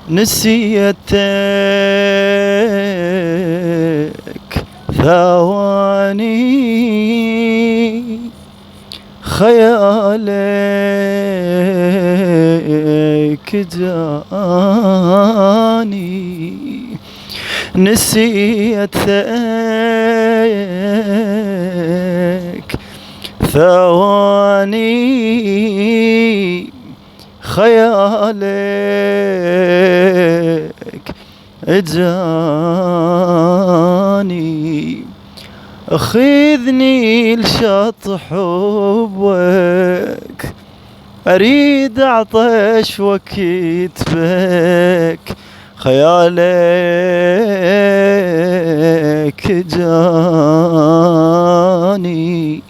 نسيتك ثواني، خيالك جاني. نسيتك ثواني، خيالك جاني. اخذني لشط حبك، اريد اعطش وكتفك، خيالك جاني.